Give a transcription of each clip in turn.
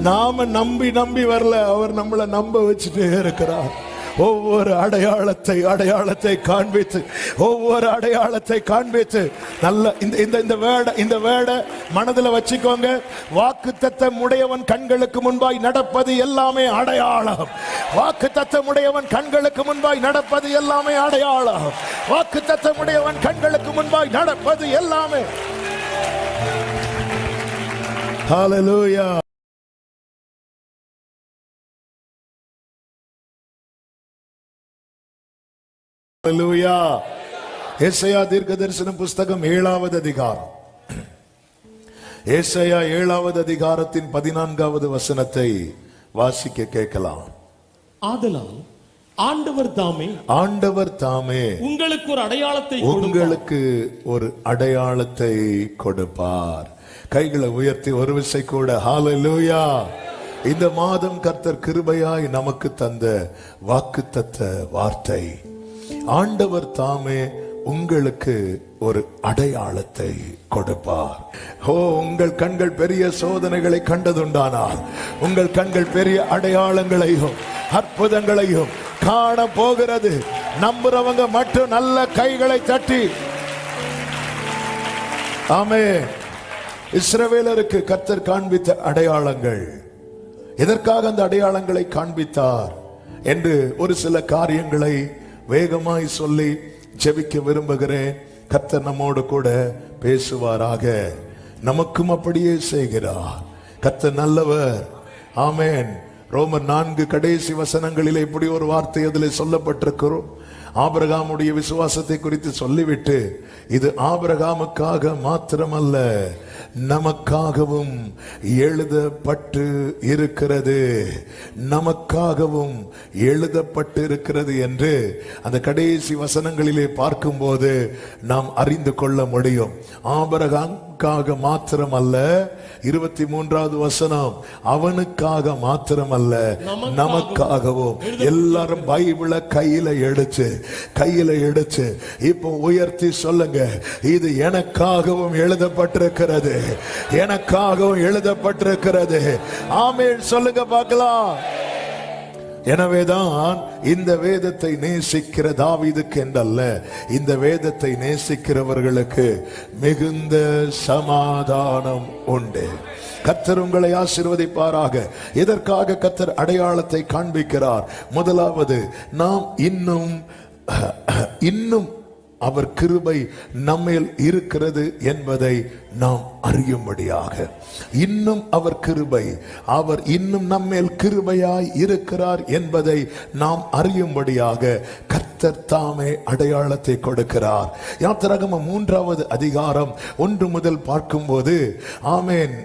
நாம நம்பி நம்பி வரல, அவர் நம்மளை நம்ப வச்சுட்டே இருக்கிறார். ஒவ்வொரு அடையாளத்தை காண்பித்து, ஒவ்வொரு அடையாளத்தை காண்பித்து நல்ல இந்த வேட மனதில் வச்சுக்கோங்க. வாக்குத்தத்தம் உடையவன் கண்களுக்கு முன்பாய் நடப்பது எல்லாமே அடையாளம். வாக்குத்தத்தம் உடையவன் கண்களுக்கு முன்பாய் நடப்பது எல்லாமே அடையாளம். வாக்குத்தத்தம் உடையவன் கண்களுக்கு முன்பாய் நடப்பது எல்லாமே. ஹல்லேலூயா. ஹல்லேலூயா. ஏசாயா தீர்க்கதரிசன புஸ்தகம் 7வது அதிகாரம். ஏசாயா 7வது அதிகாரத்தின் 14வது வசனத்தை வாசிக்க கேட்கலாம். ஆதலால் ஆண்டவர் தாமே உங்களுக்கு ஒரு அடையாளத்தை கொடுப்பார். கைகளை உயர்த்தி ஒரு விசை கூட ஹல்லேலூயா. இந்த மாதம் கர்த்தர் கிருபையாய் நமக்கு தந்த வாக்குத்தத்த வார்த்தை, ஆண்டவர் தாமே உங்களுக்கு ஒரு அடையாளத்தை கொடுப்பார். உங்கள் கண்கள் பெரிய சோதனைகளை கண்டதுண்டானால், உங்கள் கண்கள் பெரிய அடையாளங்களையும் அற்புதங்களையும் காண போகிறது. நம்புறவங்க மட்டும் நல்ல கைகளை தட்டி ஆமென். இஸ்ரவேலருக்கு கர்த்தர் காண்பித்த அடையாளங்கள், எதற்காக அந்த அடையாளங்களை காண்பித்தார் என்று ஒரு சில காரியங்களை வேகமாய் சொல்லி ஜெபிக்க விரும்புகிறேன். கர்த்தர் நம்மோடு கூட பேசுவாராக. நமக்கும் அப்படியே செய்கிறார். கர்த்தர் நல்லவர். ஆமென். ரோமர் 4 கடைசி வசனங்களிலே இப்படி ஒரு வார்த்தை அதில் சொல்லப்பட்டிருக்கிறோம். ஆபிரகாமுடைய விசுவாசத்தை குறித்து சொல்லிவிட்டு, இது ஆபிரகாமுக்காக மாத்திரமல்ல, நமக்காகவும் எழுதப்பட்டு இருக்கிறது, நமக்காகவும் எழுதப்பட்டு இருக்கிறது என்று அந்த கடைசி வசனங்களிலே பார்க்கும்போது நாம் அறிந்து கொள்ள முடியும். ஆபிரகாமுக்காக மாத்திரமல்ல, 23வது வசனம், அவனுக்காக மாத்திரமல்ல நமக்காகவும். எல்லாரும் பைபிளை கையில எடுத்து இப்போ உயர்த்தி சொல்லுங்க, இது எனக்காகவும் எழுதப்பட்டிருக்கிறது, எனக்காகவும் எழுதப்பட்டிருக்கிறது. ஆமென் சொல்லுங்க பார்க்கலாம். எனவேதான் இந்த வேதத்தை நேசிக்கிற தாவீதுக்கு என்றல்ல, இந்த வேதத்தை நேசிக்கிறவர்களுக்கு மிகுந்த சமாதானம் உண்டு. கர்த்தர் உங்களை ஆசீர்வதிப்பாராக. எதற்காக கர்த்தர் அடையாளத்தை காண்பிக்கிறார்? முதலாவது, நாம் இன்னும் அவர் கிருபை நம்மேல் இருக்கிறது என்பதை நாம் அறியும்படியாக, இன்னும் அவர் கிருபை, அவர் இன்னும் நம்மேல் கிருபையாய் இருக்கிறார் என்பதை நாம் அறியும்படியாக கர்த்தர் தாமே அடையாளத்தை கொடுக்கிறார். யாத்திராகமம் 3வது அதிகாரம் 1 முதல் பார்க்கும்போது, ஆமென்,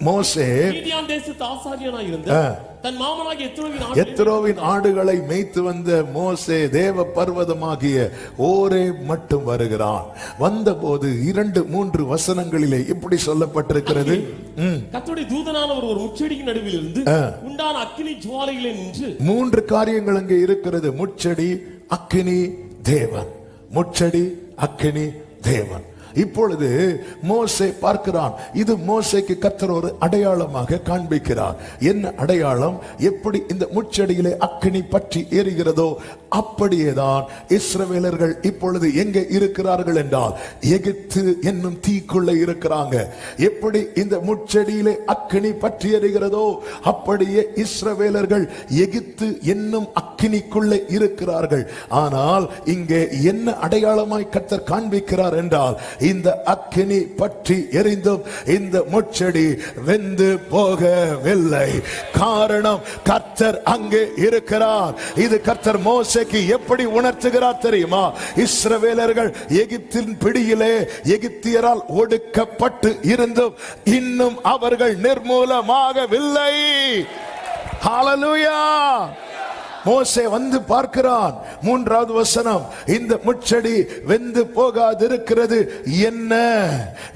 மோசே மீதியான் தேசத்து ஆசாரியனாய் இருந்த தன் மாமனாகிய எத்ரோவின் ஆடுகளை மேய்த்து வந்த மோசே தேவ பர்வதமாகிய ஓரே மட்டும் வருகிறான். வந்தபோது 2-3 வசனங்களிலே இப்படி சொல்லப்பட்டிருக்கிறது, கர்த்தருடைய தூதனானவர் ஒரு முச்செடியின் நடுவில் இருந்து உண்டான அக்கினி ஜுவாலையிலே நின்று. 3 காரியங்கள் அங்கே இருக்கிறது. முச்செடி, அக்கினி, தேவன். முச்செடி, அக்கினி, தேவன். இப்பொழுது மோசே பார்க்கிறான். இது மோசேக்கு கர்த்தர் ஒரு அடையாளமாக காண்பிக்கிறார். என்ன அடையாளம்? எப்படி இந்த முச்செடியிலே அக்கினி பற்றி எரிகிறதோ அப்படியேதான் இஸ்ரவேலர்கள் இப்பொழுது எங்கே இருக்கிறார்கள் என்றால், எகிப்து என்னும் தீக்குள்ளே இருக்கிறாங்க. எப்படி இந்த முச்செடியிலே அக்கினி பற்றி எரிகிறதோ அப்படியே இஸ்ரவேலர்கள் எகிப்து என்னும் அக்கினிக்குள்ளே இருக்கிறார்கள். ஆனால் இங்கே என்ன அடையாளமாய் கர்த்தர் காண்பிக்கிறார் என்றால், இந்த அக்கினி பற்றி எரிந்தும் இந்த முச்செடி வெந்து போகவில்லை. காரணம், கர்த்தர் அங்கே இருக்கிறார். இது கர்த்தர் மோசேக்கு எப்படி உணர்த்துகிறார் தெரியுமா? இஸ்ரவேலர்கள் எகிப்தின் பிடியிலே எகிப்தியரால் ஒடுக்கப்பட்டு இருந்தும் இன்னும் அவர்கள் நிர்மூலமாகவில்லை. ஹல்லேலூயா. மோசே வந்து பார்க்கிறான். 3வது வசனம், இந்த முட்செடி வெந்து போகாதிருக்கிறது என்ன?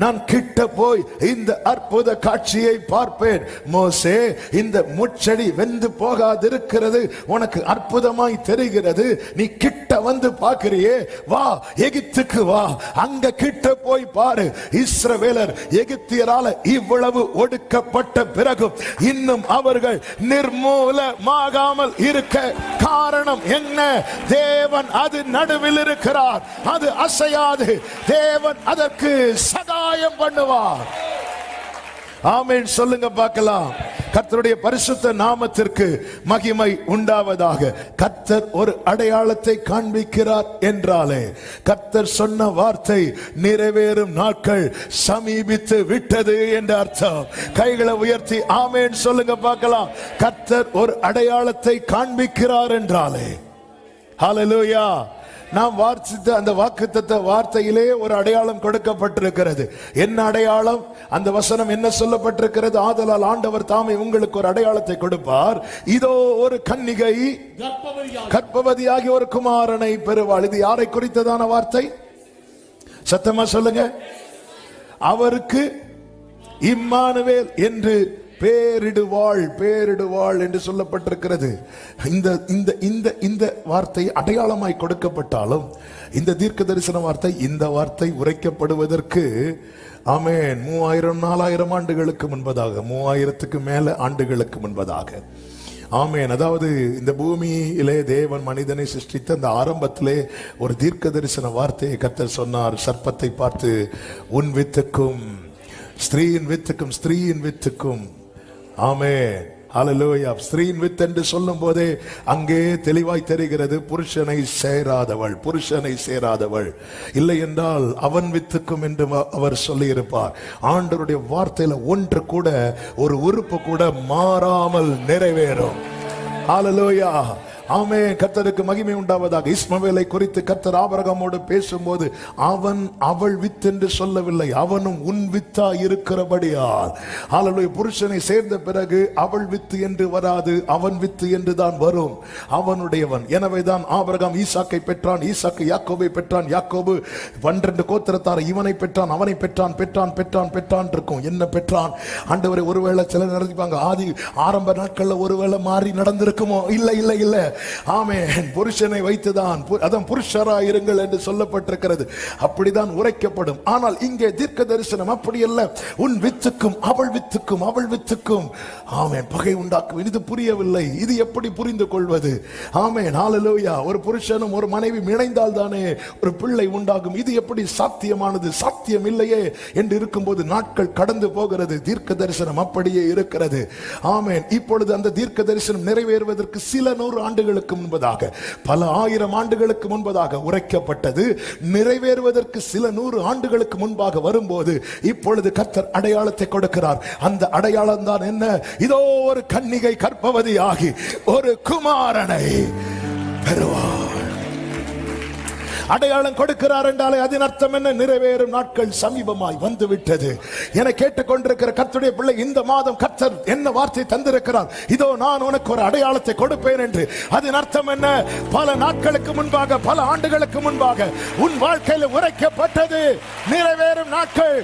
நான் கிட்ட போய் இந்த அற்புத காட்சியை பார்ப்பேன். மோசே, இந்த முட்செடி வெந்து போகாதிருக்கிறது உனக்கு அற்புதமாய் தெரிகிறது, நீ கிட்ட வந்து பார்க்கிறியே, வா எகிப்துக்கு வா, அங்க கிட்ட போய் பாரு. இஸ்ரவேலர் எகிப்தியரால இவ்வளவு ஒடுக்கப்பட்ட பிறகும் இன்னும் அவர்கள் நிர்மூலமாகாமல் இருக்க காரணம் என்ன? தேவன் அது நடுவில் இருக்கிறார், அது அசையாது. தேவன் அதற்கு சகாயம் பண்ணுவார். ஆமென் சொல்லுங்க பார்க்கலாம். கர்த்தருடைய பரிசுத்த நாமத்திற்கு மகிமை உண்டாவதாக. கர்த்தர் ஒரு அடையாளத்தை காண்பிக்கிறார் என்றாலே கர்த்தர் சொன்ன வார்த்தை நிறைவேறும் நாட்கள் சமீபித்து விட்டது என்ற அர்த்தம். கைகளை உயர்த்தி ஆமென் சொல்லுங்க பார்க்கலாம். கர்த்தர் ஒரு அடையாளத்தை காண்பிக்கிறார் என்றாலே, ஹல்லேலூயா. நாம் வாசித்த அந்த வாக்குத்தத்த வார்த்தையிலே ஒரு அடையாளம் கொடுக்கப்பட்டிருக்கிறது. என்ன அடையாளம்? அந்த வசனம் என்ன சொல்லப்பட்டிருக்கிறது? ஆதலால் ஆண்டவர் தாமே உங்களுக்கு ஒரு அடையாளத்தை கொடுப்பார். இதோ ஒரு கன்னிகை கர்ப்பவதியாகி ஒரு குமாரனை பெறுவாள். இது யாரை குறித்ததான வார்த்தை? சத்தமா சொல்லுங்க. அவருக்கு இம்மானுவேல் என்று பேரிடுவாள், பேரிடுவாள் என்று சொல்லப்பட்டிருக்கிறது. இந்த வார்த்தை அடையாளமாய் கொடுக்கப்பட்டாலும் இந்த தீர்க்க தரிசன வார்த்தை, இந்த வார்த்தை உரைக்கப்படுவதற்கு ஆமென் 3000-4000 ஆண்டுகளுக்கு முன்பதாக, 3000க்கு மேல ஆண்டுகளுக்கு முன்பதாக, ஆமென். அதாவது இந்த பூமியிலே தேவன் மனிதனை சிருஷ்டித்த அந்த ஆரம்பத்திலே ஒரு தீர்க்க தரிசன வார்த்தையை கர்த்தர் சொன்னார். சர்ப்பத்தை பார்த்து, உன் வித்துக்கும் ஸ்திரீயின் வித்துக்கும், ஸ்திரீயின் வித்துக்கும், ஆமென், ஹல்லேலூயா. ஸ்திரீயின் வித்து என்று சொல்லும் போதே அங்கே தெளிவாய் தெரிகிறது, புருஷனை சேராதவள், புருஷனை சேராதவள். இல்லை என்றால் அவன் வித்துக்கும் என்று அவர் சொல்லி இருப்பார். ஆண்டவருடைய வார்த்தையில ஒன்று கூட, ஒரு உறுப்பு கூட மாறாமல் நிறைவேறும். ஹல்லேலூயா, ஆமென். கர்த்தருக்கு மகிமை உண்டாவதாக. இஸ்மவேலை குறித்து கர்த்தர் ஆபிரகாமோடு பேசும்போது அவன் அவள் வித்து என்று சொல்லவில்லை, அவனும் உன் வித்தா இருக்கிறபடியால். ஹல்லேலூயா. புருஷனை சேர்ந்த பிறகு அவள் வித்து என்று வராது, அவன் வித்து என்று தான் வரும். அவனுடையவன். எனவேதான் ஆபிரகாம் ஈசாக்கை பெற்றான், ஈசாக்கு யாக்கோபை பெற்றான், யாக்கோபு 12 கோத்திரத்தார் இவனை பெற்றான், அவனை பெற்றான், பெற்றான் பெற்றான் பெற்றான் இருக்கும். என்ன பெற்றான்? ஆண்டவரை ஒருவேளை சிலர் நடத்திப்பாங்க, ஆதி ஆரம்ப நாட்கள்ல ஒருவேளை மாறி நடந்திருக்குமோ? இல்ல இல்ல இல்ல, ஆமென். புருஷனை வைத்துதான், அதான் புருஷராய் இருங்கள் என்று சொல்லப்பட்டிருக்கிறது. அப்படிதான் உரைக்கப்படும். ஆனால் இங்கே தீர்க்க தரிசனம் அப்படி அல்ல. உன் வித்துக்கும் அவள் வித்துக்கும், அவள் வித்துக்கும் ஆமென் பகை உண்டாக்கும். இது புரியவில்லை, இது எப்படி புரிந்து கொள்வது? ஆமென், ஹல்லேலூயா. ஒரு புருஷனும் ஒரு மனைவி இணைந்தால் தானே ஒரு பிள்ளை உண்டாகும். இது எப்படி சாத்தியமானது? சாத்தியம் இல்லையே என்று இருக்கும்போது நாட்கள் கடந்து போகிறது. தீர்க்க தரிசனம் அப்படியே இருக்கிறது. ஆமென். இப்பொழுது அந்த தீர்க்க தரிசனம் நிறைவேறுவதற்கு சில 100 ஆண்டுகளுக்கு முன்பதாக, பல 1000 ஆண்டுகளுக்கு முன்பதாக உரைக்கப்பட்டது. நிறைவேறுவதற்கு சில 100 ஆண்டுகளுக்கு முன்பாக வரும்போது இப்பொழுது கர்த்தர் அடையாளத்தை கொடுக்கிறார். அந்த அடையாளம் தான் என்ன? இதோ ஒரு கன்னிகை கர்ப்பவதியாகி ஒரு குமாரனை பெறுவார். அடையாளம் கொடுக்கிறார் என்றாலே அதன் அர்த்தம் என்ன? நிறைவேறும் நாட்கள் சமீபமாய் வந்துவிட்டது. என கேட்டுக்கொண்டிருக்கிற கர்த்தருடைய பிள்ளை, இந்த மாதம் கர்த்தர் என்ன வார்த்தை தந்திருக்கிறார்? இதோ நான் உனக்கு ஒரு அடையாளத்தை கொடுப்பேன் என்று. அதன் அர்த்தம் என்ன? பல நாட்களுக்கு முன்பாக, பல ஆண்டுகளுக்கு முன்பாக உன் வாழ்க்கையில் உரைக்கப்பட்டது நிறைவேறும் நாட்கள்.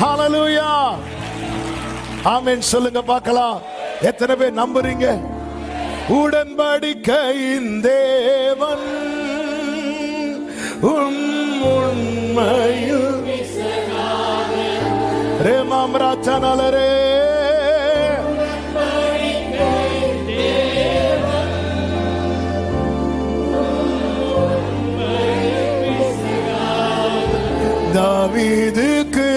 ஹல்லேலூயா, ஆமென் சொல்லுங்க பார்க்கலாம். எத்தனை பேர் நம்புறீங்க? உடன்படிக்கையின் தேவன் உண்மையில் ரேமாம் ராச்சனலரே தாவீதுக்கு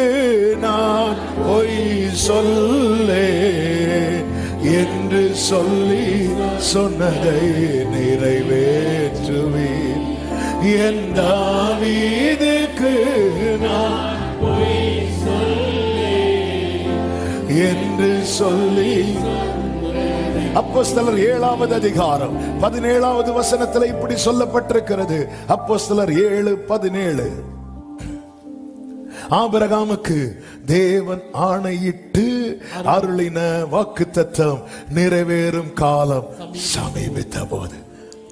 நான் பொய் சொல்லே என்று சொல்லி சொன்னதை நிறைவேற்றுவீர். என் தாவீதுக்கு நான் பொய் சொல்லே என்று சொல்லி. அப்போஸ்தலர் 7வது அதிகாரம் 17வது வசனத்தில் இப்படி சொல்லப்பட்டிருக்கிறது. அப்போஸ்தலர் 7:17. ஆபிரகாமுக்கு தேவன் ஆணையிட்டு அருளின வாக்குத்தத்தம் நிறைவேறும் காலம் சமீபித்த போது.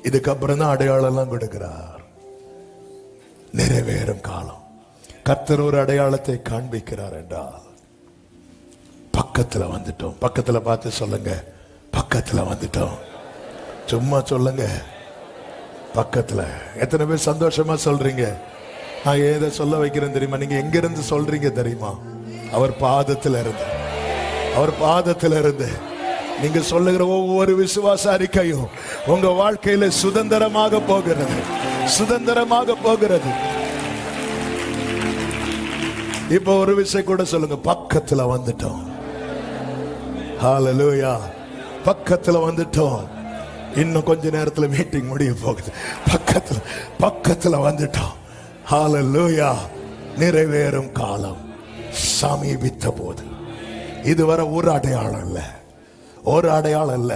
இதுக்கப்புறம் தான் அடையாளம் எல்லாம் கொடுக்கிறார். நிறைவேறும் காலம். கர்த்தர் ஒரு அடையாளத்தை காண்பிக்கிறார் என்றால் பக்கத்துல வந்துட்டோம். பக்கத்துல பார்த்து சொல்லுங்க, பக்கத்துல வந்துட்டோம். சும்மா சொல்லுங்க, பக்கத்துல. எத்தனை பேர் சந்தோஷமா சொல்றீங்க? நான் ஏதை சொல்ல வைக்கிறேன் தெரியுமா? நீங்க எங்க இருந்து சொல்றீங்க தெரியுமா? அவர் பாதத்துல இருந்து. அவர் பாதத்துல இருந்து நீங்க சொல்லுகிற ஒவ்வொரு விசுவாச அறிக்கையும் உங்க வாழ்க்கையில சுதந்திரமாக போகிறது, சுதந்திரமாக போகிறது. இப்ப ஒரு விஷயம் கூட சொல்லுங்க, பக்கத்துல வந்துட்டோம். ஹல்லேலூயா, பக்கத்துல வந்துட்டோம். இன்னும் கொஞ்ச நேரத்துல மீட்டிங் முடிய போகுது. பக்கத்துல வந்துட்டோம். ஹல்லேலூயா. நிறைவேறும் காலம் சமீபித்த போது. இதுவரை ஒரு அடையாளம் இல்ல, ஒரு அடையாளம் இல்ல.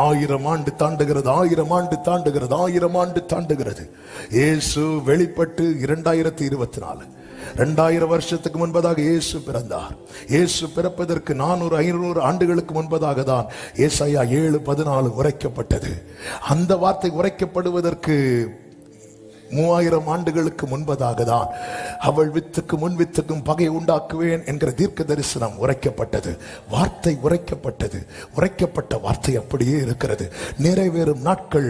1000 ஆண்டு தாண்டுகிறது, 1000 ஆண்டு தாண்டுகிறது, 1000 ஆண்டு தாண்டுகிறது. இயேசு வெளிப்பட்டு 2024, 2000 வருஷத்துக்கு முன்பதாக இயேசு பிறந்தார். இயேசு பிறப்பதற்கு 400-500 ஆண்டுகளுக்கு முன்பதாக தான் ஏசாயா 7:14 உரைக்கப்பட்டது. அந்த வார்த்தை உரைக்கப்படுவதற்கு 3000 ஆண்டுகளுக்கு முன்பதாக தான் அவள் வித்துக்கு முன் வித்துக்கும் பகை உண்டாக்குவேன் என்கிற தீர்க்க தரிசனம் உரைக்கப்பட்டது. வார்த்தை உரைக்கப்பட்டது. உரைக்கப்பட்ட வார்த்தை அப்படியே இருக்கிறது. நிறைவேறும் நாட்கள்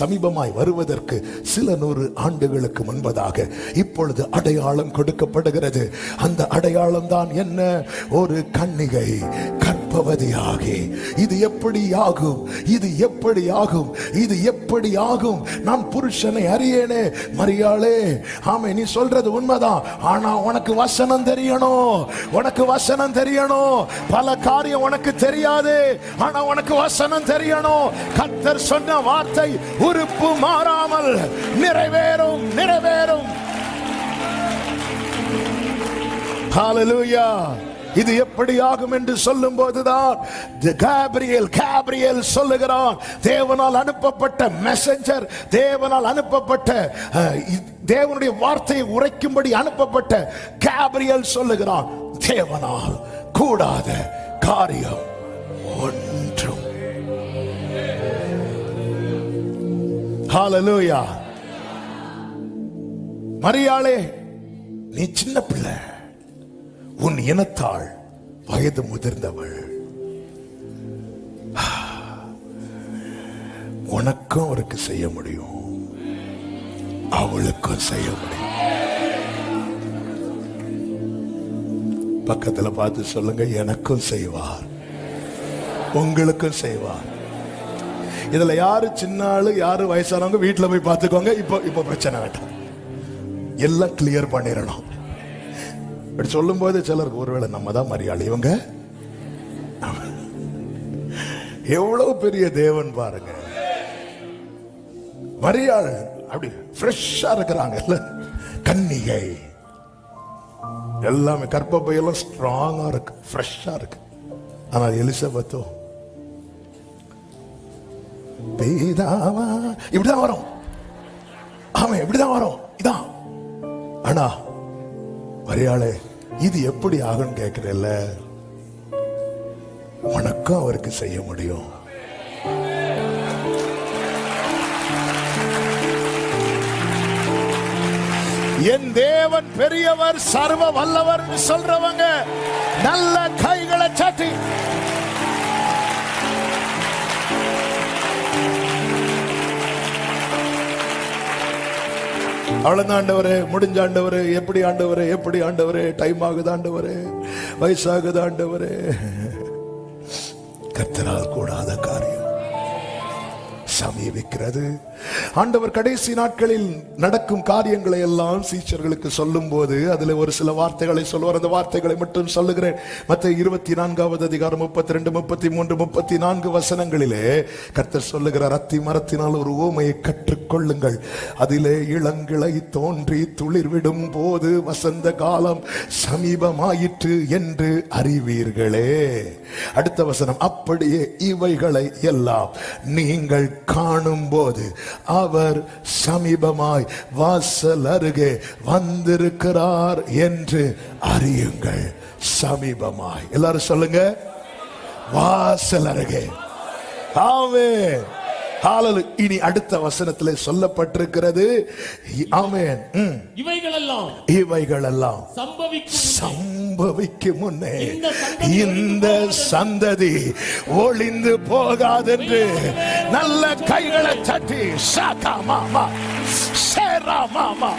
சமீபமாய் வருவதற்கு சில 100 ஆண்டுகளுக்கு முன்பதாக இப்பொழுது அடையாளம் கொடுக்கப்படுகிறது. அந்த அடையாளம் தான் என்ன? ஒரு கன்னிகை கர்ப்பவதியாகி. இது எப்படி ஆகும்? இது எப்படி ஆகும்? இது எப்படி ஆகும்? நான் புருஷனை அறியேனே. மரியாளே, ஆமே, நீ சொல்றது உண்மைதான். ஆனா உனக்கு வசனம் தெரியணும். உனக்கு வசனம் தெரியணும். பல காரியம் உனக்கு தெரியாது, ஆனா உனக்கு வசனம் தெரியணும். கர்த்தர் சொன்ன வார்த்தை உறுப்பு மாறாமல் நிறைவேறும், நிறைவேறும். ஹல்லேலூயா. இது எப்படி ஆகும் என்று சொல்லும் போதுதான் கேப்ரியல் சொல்லுகிறான். தேவனால் அனுப்பப்பட்ட மெசஞ்சர், தேவனால் அனுப்பப்பட்ட தேவனுடைய வார்த்தையை உரைக்கும்படி அனுப்பப்பட்ட கேப்ரியல் சொல்லுகிறான், தேவனால் கூடாத காரியம் ஒன்றும். ஹல்லேலூயா. மரியாளே, நீ சின்ன பிள்ளை, உன் இனத்தாள் வயது முதிர்ந்தவள். உனக்கும் அவருக்கு செய்ய முடியும், அவளுக்கும் செய்ய முடியும். பக்கத்துல பார்த்து சொல்லுங்க, எனக்கும் செய்வார், உங்களுக்கும் செய்வார். இதுல யாரு சின்ன ஆளு யாரு வயசானவங்க வீட்டுல போய் பார்த்துக்கோங்க. இப்போ பிரச்சனை வேண்டாம், எல்லாம் கிளியர் பண்ணிடணும். இப்படி சொல்லும் போது சிலருக்கு ஒருவேளை நம்ம தான் மரியாதை, இவங்க எவ்வளவு பெரிய தேவன் பாருங்க. மரியாதை அப்படி ஃப்ரெஷ்ஷா இருக்கிறாங்க, கன்னிகை எல்லாமே கர்ப்பப்பையெல்லாம் ஸ்ட்ராங்கா இருக்கு, ஃப்ரெஷ்ஷா இருக்கு. ஆனா எலிசபெத்தோ பேதாவா இப்படிதான் வரும். ஆமா, இப்படிதான் வரும், இதான். ஆனா மரியாளே, இது எப்படி ஆகும் கேட்கிறல்ல, உனக்கும் அவருக்கு செய்ய முடியும். என் தேவன் பெரியவர், சர்வ வல்லவர் சொல்றவங்க நல்ல கைகளை சாட்டி அவ்வளவுதான். ஆண்டவரே, முடிஞ்ச ஆண்டவரே, எப்படி ஆண்டவரே, எப்படி ஆண்டவரே, டைம் ஆகுது ஆண்டவரே, வயசாகுது ஆண்டவரே. கர்த்தரால் கூடாத காரியம் சமீபிக்கிறது. ஆண்டவர் கடைசி நாட்களில் நடக்கும் காரியங்களை எல்லாம் சீஷர்களுக்கு சொல்லும் போது அதுல ஒரு சில வார்த்தைகளை சொல்லுவார். அந்த வார்த்தைகளை மட்டும் சொல்லுகிறேன். மத்தேயு 24வது அதிகாரம் 32, 33, 34 வசனங்களிலே கர்த்தர் சொல்லுகிறார், அத்தி மரத்தினால் ஒரு உவமையை கற்றுக்கொள்ளுங்கள். அதிலே இளங்கிளை தோன்றி துளிர்விடும் போது வசந்த காலம் சமீபமாயிற்று என்று அறிவீர்களே. அடுத்த வசனம், அப்படியே இவைகளை எல்லாம் நீங்கள் காணும் போது அவர் சமீபமாய் வாசல் அருகே வந்திருக்கிறார் என்று அறியுங்கள். சமீபமாய். எல்லாரும் சொல்லுங்க, வாசல் அருகே. ஆமென். ஹalleluya. இனி அடுத்த வசனத்திலே சொல்லப்பட்டிருக்கிறது, ஆமென், இவைகளெல்லாம் சம்பவிக்கும் முன்னே இந்த சந்ததி ஒளிந்து போகாதென்று நல்ல கைகளை தட்டி ஷாகா மாமா ஷேரா மாமா.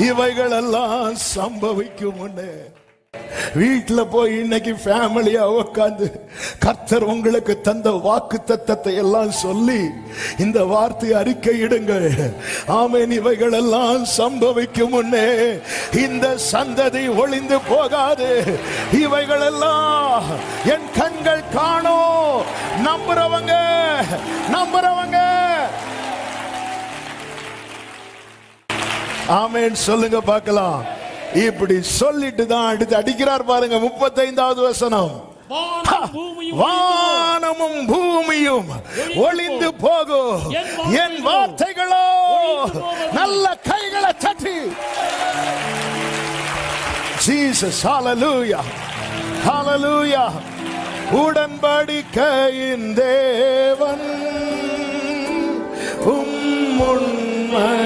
இவைகளெல்லாம் சம்பவிக்கும் முன்னே வீட்டுல போய் இன்னைக்கு ஃபேமிலியா உட்கார்ந்து கர்த்தர் உங்களுக்கு தந்த வாக்கு தத்தத்தை எல்லாம் சொல்லி இந்த வார்த்தை அறிக்கையிடுங்கள். ஆமென். இவைகள் எல்லாம் சம்பவிக்கும் முன்னே இந்த சந்ததி ஒளிந்து போகாது. இவைகள் எல்லாம் என் கண்கள் காணும். நம்புறவங்க ஆமென் சொல்லுங்க பார்க்கலாம். இப்படி சொல்லிட்டு தான் அடுத்து அடிக்கிறார் பாருங்க. 35வது வசனம். வானமும் பூமியும் ஒளிந்து போகும், என் வார்த்தைகளோ நல்ல கைகளை தட்டி. ஜீசஸ். ஹalleluya, ஹalleluya. உடன்படிக்கையின் தேவன் உம்முன்மை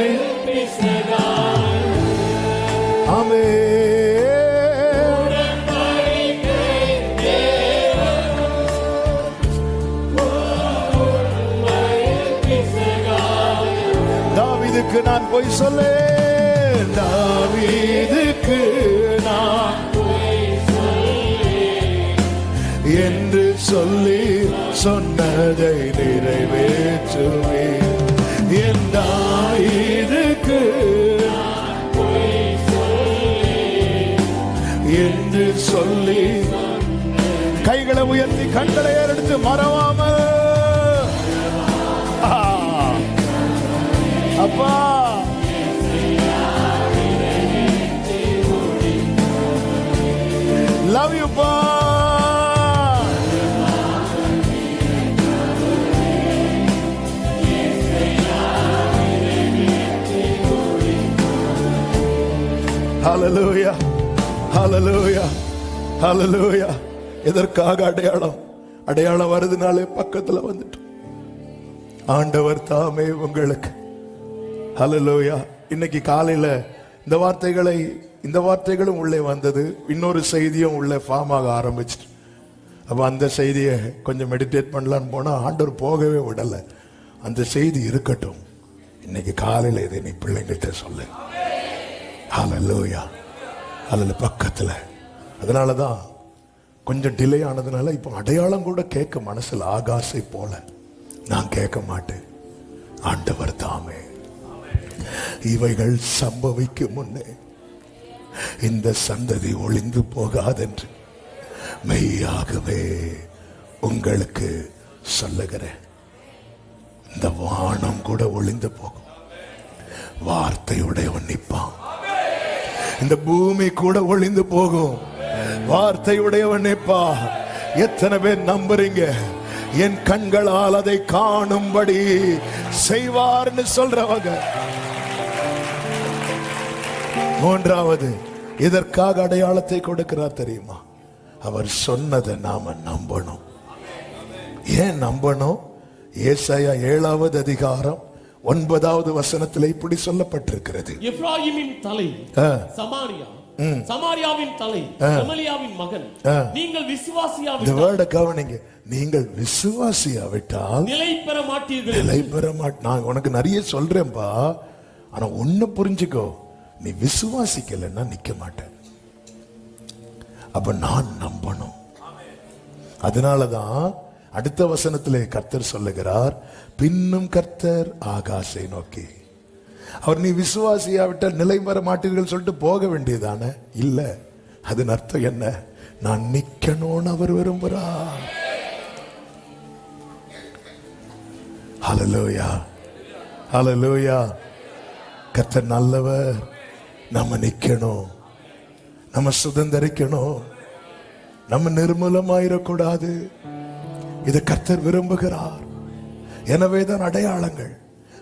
தாவீதுக்கு நான் போய் சொல்ல, தாவீதுக்கு நான் என்று சொல்லி சொன்னதை நிறைவேற்றுவேன். என் தாவீதுக்கு என்று சொல்லி கைகளை உயர்த்தி கண்களை ஏறெடுத்து மறவாம அப்பா லவ் யூ பா. ஹalleluya, ஹalleluya, ஹalleluya. எதற்காக அடையாளம் வருதுனாலே பக்கத்துல வந்துட்டு ஆண்டவர் தாமே உங்களுக்கு. ஹalleluya. இன்னைக்கு காலையில இந்த வார்த்தைகளும் உள்ளே வந்தது. இன்னொரு செய்தியும் உள்ளே ஃபார்ம் ஆக ஆரம்பிச்சிட்டு, அப்ப அந்த செய்தியை கொஞ்சம் மெடிடேட் பண்ணலான்னு போனா ஆண்டவர் போகவே விடல. அந்த செய்தி இருக்கட்டும், இன்னைக்கு காலையில இதை நீ பிள்ளைங்கிட்ட சொல்லு. ஹalleluya, அதுல பக்கத்துல. அதனாலதான் கொஞ்சம் டிலே ஆனதுனால இப்போ அடையாளம் கூட கேட்க மனசுல ஆகாசை போல நான் கேட்க மாட்டேன். ஆண்டவர் தாமே இவைகள் சம்பவிக்கும் முன்னே இந்த சந்ததி ஒளிந்து போகாதென்று மெய்யாகவே உங்களுக்கு சொல்லுகிறேன். இந்த வானம் கூட ஒளிந்து போகும், வார்த்தையுடையவன் நிற்பான். இந்த பூமி கூட ஒளிந்து போகும், வார்த்தையுடையவன் நிற்பா. எத்தனை பேர் நம்புறீங்க? என் கண்களால் அதை காணும்படி செய்வார்னு சொல்றவங்க. மூன்றாவது, இதற்காக அடையாளத்தை கொடுக்கிறார் தெரியுமா? அவர் சொன்னதை நாம நம்பணும். ஏன் நம்பணும்? ஏசாயா 7வது அதிகாரம் 9வது வசனத்தில் இப்படி சொல்லப்பட்டிருக்கிறது. எப்ராயிமின் தலை சமாரியா, சமாரியாவின் தலை ரெமலியாவின் மகன். நீங்கள் விசுவாசியாவிட்டால், கவனிங்க, நீங்கள் விசுவாசியாவிட்டால் நிலை பெற மாட்டீர்கள். நிலை பெற மாட்டேன். நான் உனக்கு நிறைய சொல்றேன்பா, ஆனா ஒண்ணு புரிஞ்சுக்கோ, நீ விசுவாசிக்கலன்னா நிக்க மாட்டேன். அப்ப நான் நம்பணும். அதனாலதான் அடுத்த வசனத்திலே கர்த்தர் சொல்லுகிறார், பின்னும் கர்த்தர் ஆகாசை நோக்கி. அவர் நீ விசுவாசியாவிட்டால் நிலை பெற மாட்டீர்கள் சொல்லிட்டு போக வேண்டியதானே? இல்ல, அதன் அர்த்தம் என்ன? நான் நிக்கணும்னு அவர் விரும்புறார். ஹல்லேலூயா, ஹல்லேலூயா. கர்த்தர் நல்லவர். நம்ம நிக்கணும், நம்ம சுதந்திரிக்கணும். நம்ம நிர்மூலமாயிடக்கூடாது. இது கர்த்தர் விரும்புகிறார். எனவேதான் அடையாளங்கள்.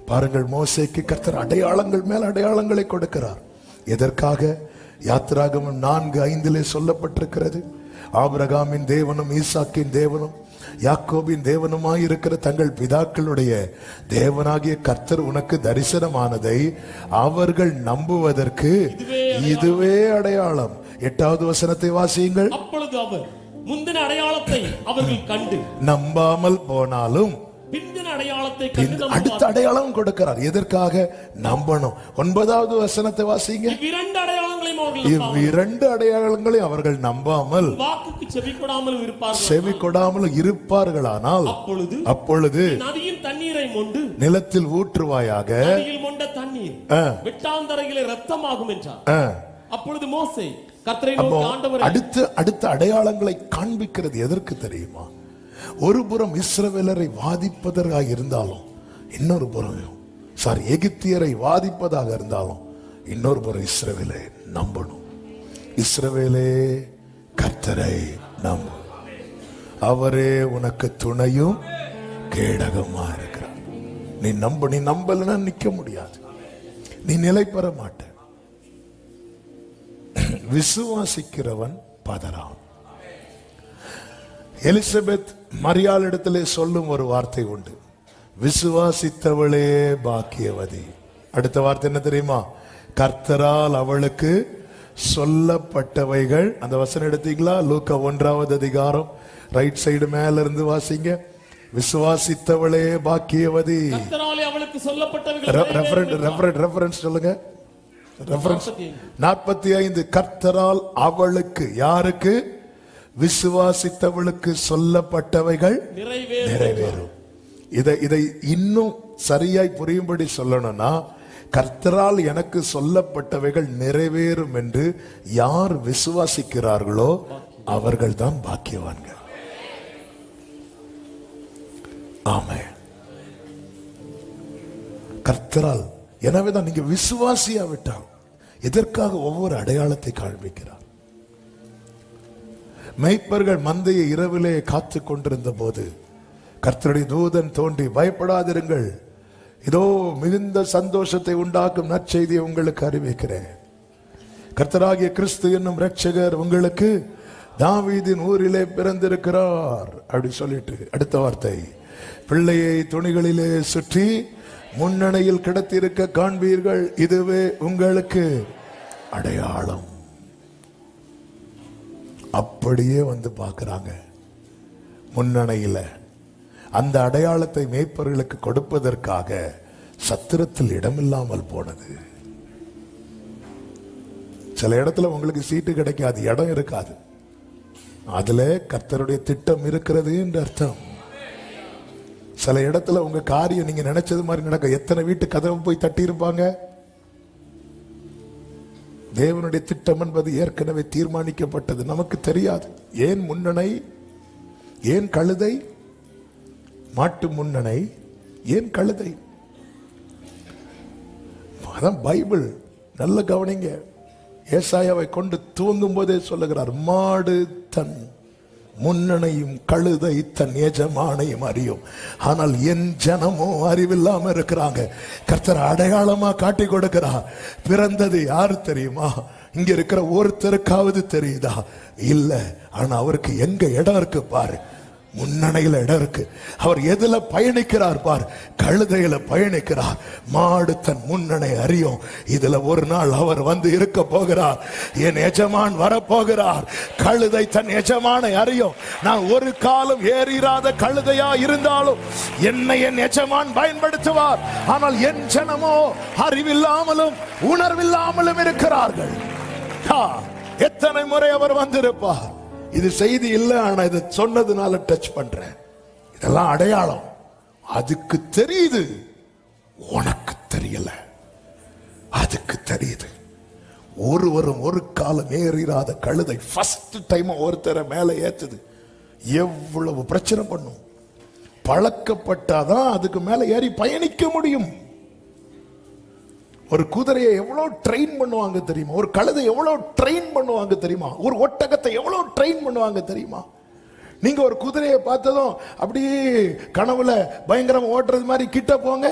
பாருங்கள், மோசேக்கு கர்த்தர் அடையாளங்கள் மேல் அடையாளங்களை கொடுக்கிறார். எதற்காக? யாத்திராகமம் 4:5 சொல்லப்பட்டிருக்கிறது, ஆபிரகாமின் தேவனும் ஈசாக்கின் தேவனும் யாக்கோபின் தேவனுமாயிருக்கிற தங்கள் பிதாக்களுடைய தேவனாகிய கர்த்தர் உனக்கு தரிசனமானதை அவர்கள் நம்புவதற்கு இதுவே அடையாளம். 8வது வசனத்தை வாசியுங்கள். அப்பொழுது அவர் முந்தின அடையாளத்தை அவர்கள் கண்டு நம்பாமல் போனாலும் பிந்தின அடையாளத்தை கண்டு அடுத்த அடையாளம் கொடுக்கிறார். எதற்காக? நம்பணும். 9வது வசனத்தை வாசிங்க. இவ்விரண்டு அடையாளங்களை அவர்கள் நம்பாமல் வாக்குக்கு செவி கொடாமல் இருப்பார்களானால் அப்பொழுது நதியின் தண்ணீரை மொண்டு நிலத்தில் ஊற்றுவாயாக, நதியில் மொண்ட தண்ணீர் வெட்டாந்தரையிலே இரத்தமாகும் என்றார். அப்பொழுது மோசே கர்த்தரை நோக்கி, ஆண்டவரே. அடுத்த அடையாளங்களை காண்பிக்கிறது எதற்கு தெரியுமா? ஒரு புறம் இஸ்ரவேலரை வாதிப்பதாக இருந்தாலும், இன்னொரு புறம் எகிப்தியரை வாதிப்பதாக இருந்தாலும், இன்னொரு புறம் இஸ்ரவேலை நம்பணும். இஸ்ரவேலே, கர்த்தரை நம்பு, அவரே உனக்கு துணையும் கேடகமா இருக்கிறார். நீ நம்பலன்னா நிக்க முடியாது, நீ நிலை பெற மாட்ட. விசுவாசிக்கிறவன் பதறான். எலிசபெத் மரியாள் இடத்திலே சொல்லும் ஒரு வார்த்தை உண்டு, விசுவாசித்தவளே பாக்கியவதி. அடுத்த வார்த்தை என்ன தெரியுமா? கர்த்தரால் அவளுக்கு சொல்லப்பட்டவைகள். அந்த வசனம் எடுத்தீங்களா? லூக்கா 1வது அதிகாரம் ரைட் சைடு மேல இருந்து வாசிங்க. விசுவாசித்தவளே பாக்கியவதி. கர்த்தராலே அவளுக்கு சொல்லப்பட்டவைகள். ரெஃபரன்ஸ் சொல்லுங்க. ரெஃபரன்ஸ் 45. கர்த்தரால் அவளுக்கு, யாருக்கு? விசுவாசித்தவளுக்கு சொல்லப்பட்டவைகள் நிறைவேறும். இதை இன்னும் சரியாய் புரியும்படி சொல்லணும்னா, கர்த்தரால் எனக்கு சொல்லப்பட்டவைகள் நிறைவேறும் என்று யார் விசுவாசிக்கிறார்களோ அவர்கள் தான் பாக்கியவான்கள். ஆமென். கர்த்தரால். எனவேதான் நீங்க விசுவாசியா விட்டால் எதற்காக ஒவ்வொரு அடையாளத்தை காண்பிக்கிறார்? மேய்ப்பர்கள் மந்தையை இரவிலே காத்து கொண்டிருந்த போது கர்த்தருடைய தூதன் தோன்றி, பயப்படாதிருங்கள், இதோ மிகுந்த சந்தோஷத்தை உண்டாக்கும் நற்செய்தியை உங்களுக்கு அறிவிக்கிறேன். கர்த்தராகிய கிறிஸ்து என்னும் இரட்சகர் உங்களுக்கு தாவீதின் ஊரிலே பிறந்திருக்கிறார் அப்படி சொல்லிட்டு, அடுத்த வார்த்தை, பிள்ளையை துணிகளிலே சுற்றி முன்னணையில் கிடத்திருக்க காண்பீர்கள், இதுவே உங்களுக்கு அடையாளம். அப்படியே வந்து பார்க்கிறாங்க முன்னணையில. அந்த அடையாளத்தை மேய்ப்பர்களுக்கு கொடுப்பதற்காக சத்திரத்தில் இடமில்லாமல் போனது. சில இடத்துல உங்களுக்கு சீட்டு கிடைக்காது, இடம் இருக்காது, அதுல கர்த்தருடைய திட்டம் இருக்கிறது என்று அர்த்தம். சில இடத்துல உங்க காரியம் நீங்க நினைச்சது மாதிரி நடக்க, எத்தனை வீட்டு கதவு போய் தட்டி இருப்பாங்க. தேவனுடைய திட்டம் என்பது ஏற்கனவே தீர்மானிக்கப்பட்டது, நமக்கு தெரியாது. ஏன் முன்னணை, ஏன் கழுதை? மாட்டு முன்னணை, ஏன் கழுதை? அதான் பைபிள். நல்ல கவனிங்க. ஏசாயாவை கொண்டு துவங்கும் போதே சொல்லுகிறார், மாடு தன் முன்னணையும் கழுதை தன் எஜமானையும் அறியும், ஆனால் என் ஜனமோ அறிவில்லாம இருக்கிறாங்க. கர்த்தர் அடையாளமா காட்டி கொடுக்கிறார். பிறந்தது யாரு தெரியுமா? இங்க இருக்கிற ஒருத்தருக்காவது தெரியுதா? இல்ல. ஆனா அவருக்கு எங்க இடம் இருக்கு பாரு, முன்னணையில இடம் இருக்கு. அவர் எதுல பயணிக்கிறார் பார், கழுதையில பயணிக்கிறார். மாடு தன் முன்னணை அறியும். இதுல ஒரு நாள் அவர் வந்து இருக்க போகிறார். என் எஜமான் வரப்போகிறார். கழுதை தன் எஜமானை அறியும். நான் ஒரு காலம் ஏறிராத கழுதையா இருந்தாலும் என்னை என் எஜமான் பயன்படுத்துவார். ஆனால் என் ஜனமோ அறிவில்லாமலும் உணர்வில்லாமலும் இருக்கிறார்கள். எத்தனை முறை அவர் வந்திருப்பார். இது செய்தி இல்லை, ஆனா இதை சொன்னதுனால டச் பண்றேன். இதெல்லாம் அடையாளம். அதுக்கு தெரியுது, உனக்கு தெரியல. அதுக்கு தெரியுது. ஒருவரும் ஒரு காலம் ஏறிராத கழுதை ஃபர்ஸ்ட் டைம் ஒருத்தரை மேல ஏத்துது. எவ்வளவு பிரச்சனை பண்ணும். பழக்கப்பட்டாதான் அதுக்கு மேல ஏறி பயணிக்க முடியும். ஒரு குதிரையை எவ்வளவு ட்ரெயின் பண்ணுவாங்க தெரியுமா? ஒரு கழுதை எவ்வளவு ட்ரெயின் பண்ணுவாங்க தெரியுமா? ஒரு ஒட்டகத்தை எவ்வளவு ட்ரெயின் பண்ணுவாங்க தெரியுமா? நீங்க ஒரு குதிரையை பார்த்ததும் அப்படியே கனவுல பயங்கரமா ஓட்டுறது மாதிரி கிட்ட போங்க,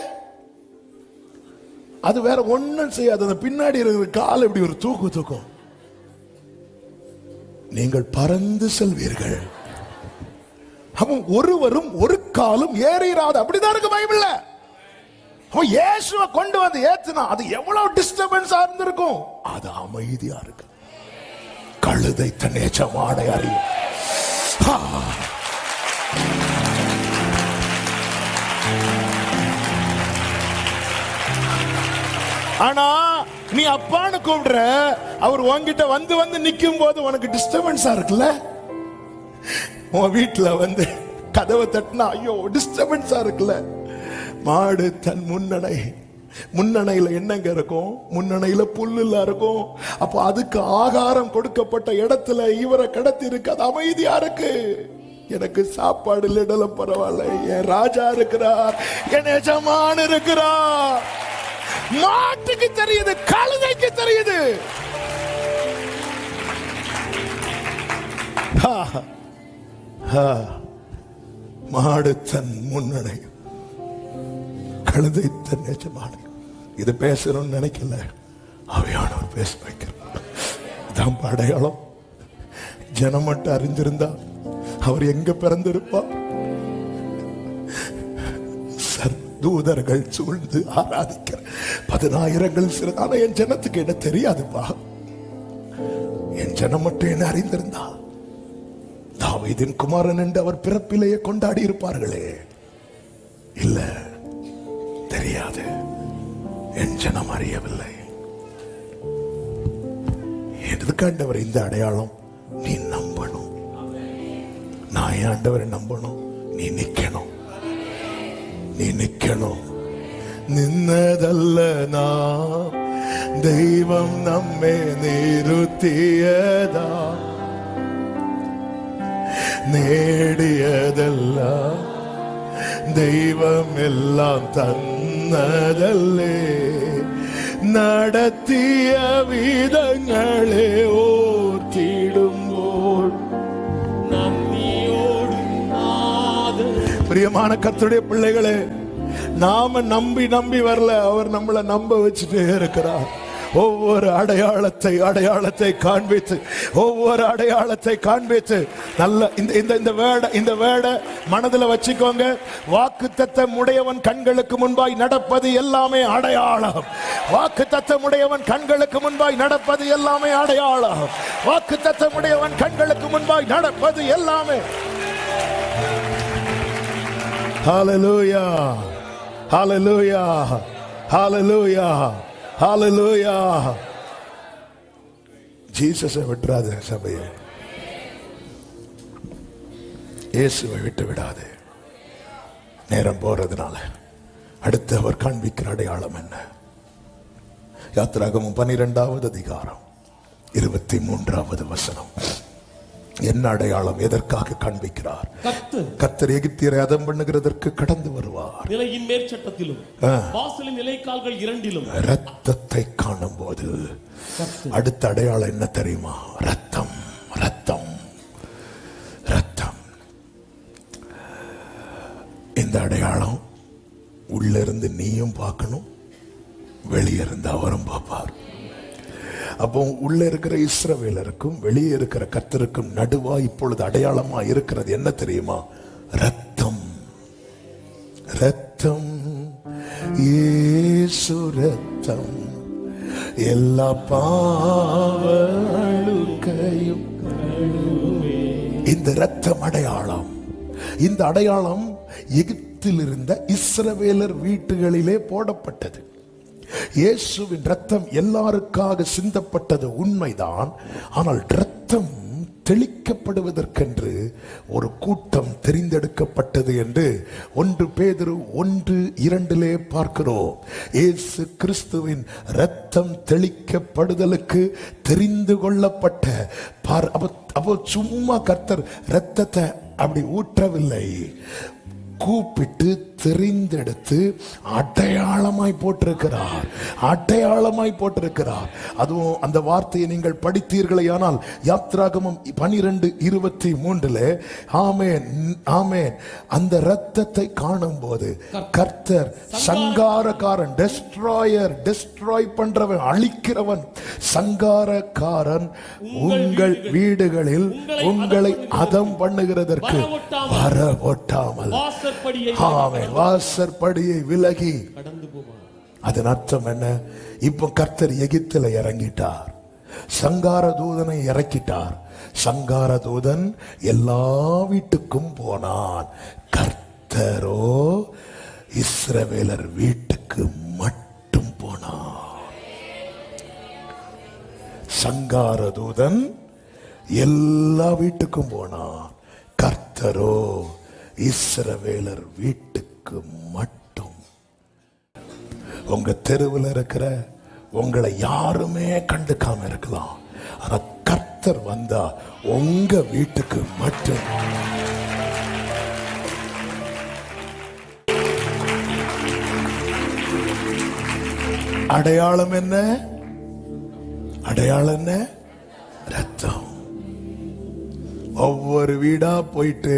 அது வேற ஒண்ணும் செய்யாது. அந்த பின்னாடி இருக்கிற கால் இப்படி ஒரு தூக்கும். நீங்கள் பறந்து செல்வீர்கள். அவன் ஒருவரும் ஒரு காலும் ஏறிராது. அப்படிதான் இருக்கு பைபிள்ல. அவன் இயேசுவை கொண்டு வந்து ஏத்துனா அது எவ்வளவு டிஸ்டர்பன்ஸா இருந்திருக்கும். அது அமைதியா இருக்கு. கழுதை தன் எஜமானை அறியும். ஆனா நீ அப்பான்னு கூப்பிடுற, அவர் உன்கிட்ட வந்து வந்து நிக்கும் போது உனக்கு டிஸ்டர்பன்ஸா இருக்குல்ல. உன் வீட்டுல வந்து கதவை தட்டினா ஐயோ டிஸ்டர்பன்ஸா இருக்குல்ல. மாடு தன் முன்னணையில என்னங்க இருக்கும்? முன்னணையில புல்லுல இருக்கும். அப்போ அதுக்கு ஆகாரம் கொடுக்கப்பட்ட இடத்துல இவரை கடத்தி இருக்கு. அது அமைதியா இருக்கு. எனக்கு சாப்பாடு இல்லைனாலும் பரவாயில்ல, என் ராஜா இருக்கிறார், என் எஜமான் இருக்கிறார். மாட்டுக்கு தெரியுது, கழுதைக்கு தெரியுது. மாடு தன் முன்னணை, கழுதை தன் எஜமானை. இது பேசணும்னு நினைக்கல, ஆவியானவர் பேச வைக்கிறார். இதான் அடையாளம். ஜனம் மட்டும் அறிஞ்சிருந்தா அவர் எங்க பிறந்திருப்பார்? தூதர்கள் சூழ்ந்து ஆராதிக்கிற 10,000 சிறதான என் ஜனத்துக்கு என்ன தெரியாதுப்பா. என் ஜனம் மட்டும் என்ன அறிந்திருந்தா தாவீதின் குமாரன் என்று அவர் பிறப்பிலேயே கொண்டாடி இருப்பார்களே. இல்ல, தெரியாது. என் ஜனம் அறியவில்லை. எதுக்காண்டவர் இந்த அடையாளம்? நீ நம்பணும். நான் ஆண்டவரை நம்பணும். நீ நிக்கணும். നിന്നതല്ല നാം, ദൈവം നമ്മെ നിരുത്തിയതാ. നേടിയതല്ല ദൈവം എല്ലാം തന്നതല്ലേ. നടത്തിയ വിധങ്ങളെ ഓർത്തിടുമ്പോൾ பிரியமான கர்த்தருடைய பிள்ளைகளே, நாம நம்பி வரல, அவர் நம்மளை நம்ப வச்சுட்டே இருக்கிறார். ஒவ்வொரு அடையாளத்தை காண்பித்து, ஒவ்வொரு அடையாளத்தை காண்பித்து நல்ல இந்த வேர்டை மனதில் வச்சுக்கோங்க. வாக்குத்தத்தம் உடையவன் கண்களுக்கு முன்பாய் நடப்பது எல்லாமே அடையாளம். வாக்குத்தத்தம் உடையவன் கண்களுக்கு முன்பாய் நடப்பது எல்லாமே அடையாளம். வாக்குத்தத்தம் உடையவன் கண்களுக்கு முன்பாய் நடப்பது எல்லாமே. Hallelujah, hallelujah, hallelujah, hallelujah. ஜீசஸை விட்டுறாது சபையை, இயேசுவை விட்டு விடாது. நேரம் போறதுனால அடுத்து அவர் காண்பிக்கிற அடையாளம் என்ன? யாத்திராகமம் 12வது அதிகாரம் 23வது வசனம். என்ன அடையாளம்? எதற்காக காண்பிக்கிறார்? கர்த்தர் எகிப்தியரை அதம் பண்ணுகிறதற்கு கடந்து வருவார். நிலையின் மேற்சட்டத்திலும் வாசலின் நிலைக்கால்கள் இரண்டிலும் ரத்தத்தை காணும் போது அடுத்த அடையாளம் என்ன தெரியுமா? ரத்தம், ரத்தம், ரத்தம். இந்த அடையாளம் உள்ள இருந்து நீயும் பார்க்கணும், வெளியே இருந்து அவரும் பார்ப்பார். அப்போ உள்ள இருக்கிற இஸ்ரவேலருக்கும் வெளியே இருக்கிற கர்த்தருக்கும் நடுவா இப்பொழுது அடையாளமா இருக்கிறது என்ன தெரியுமா? ரத்தம், ரத்தம், இயேசு ரத்தம் எல்லா பாவங்களுக்கையும். இந்த ரத்தம் அடையாளம். இந்த அடையாளம் எகிப்தில் இருந்த இஸ்ரவேலர் வீட்டுகளிலே போடப்பட்டது. இயேசுவின் ரத்தம் எல்லாருக்காக சிந்தப்பட்டது உண்மைதான். ஆனால் ரத்தம் தெளிக்கப்படுவதற்கென்று ஒரு கூட்டம் தெரிந்தெடுக்கப்பட்டது என்று 1 பேதுரு 1:2 பார்க்கிறோம். இயேசு கிறிஸ்துவின் ரத்தம் தெளிக்கப்படுதலுக்கு தெரிந்து கொள்ளப்பட்ட அப்போ சும்மா கர்த்தர் ரத்தத்தை அப்படி ஊற்றவில்லை, கூப்பிட்டு தெரிந்தெடுத்து அடையாளமாய் போட்டிருக்கிறார். அடையாளமாய் போட்டிருக்கிறார். அதுவும் அந்த வார்த்தையை நீங்கள் படித்தீர்களேயானால் யாத்ராகமம் 12:23 ஆமென் ஆமென், அந்த இரத்தத்தை காணும் போது கர்த்தர் சங்காரக்காரன், டெஸ்ட்ராய் பண்றவன், அழிக்கிறவன், சங்காரக்காரன் உங்கள் வீடுகளில் உங்களை அதம் பண்ணுகிறதற்கு வரவொட்டாமல் வாசற்படியை விலகி கடந்து போவான். அதன் அர்த்தம் என்ன? இப்ப கர்த்தர் எகிப்தில இறங்கிட்டார், சங்கார தூதனை இறக்கிட்டார். சங்கார தூதன் எல்லா வீட்டுக்கும் போனான். கர்த்தரோ இஸ்ரவேலர் வீட்டுக்கு மட்டும் போனான். சங்கார தூதன் எல்லா வீட்டுக்கும் போனான். கர்த்தரோ இஸ்ரவேலர் வீட்டுக்கு மட்டும். உங்க தெருவில் இருக்கிற உங்களை யாருமே கண்டுக்காம இருக்கலாம், ஆனா கர்த்தர் வந்தா உங்க வீட்டுக்கு மட்டும். அடையாளம் என்ன? அடையாளம் என்ன? ரத்தம். ஒவ்வொரு வீடா போயிட்டு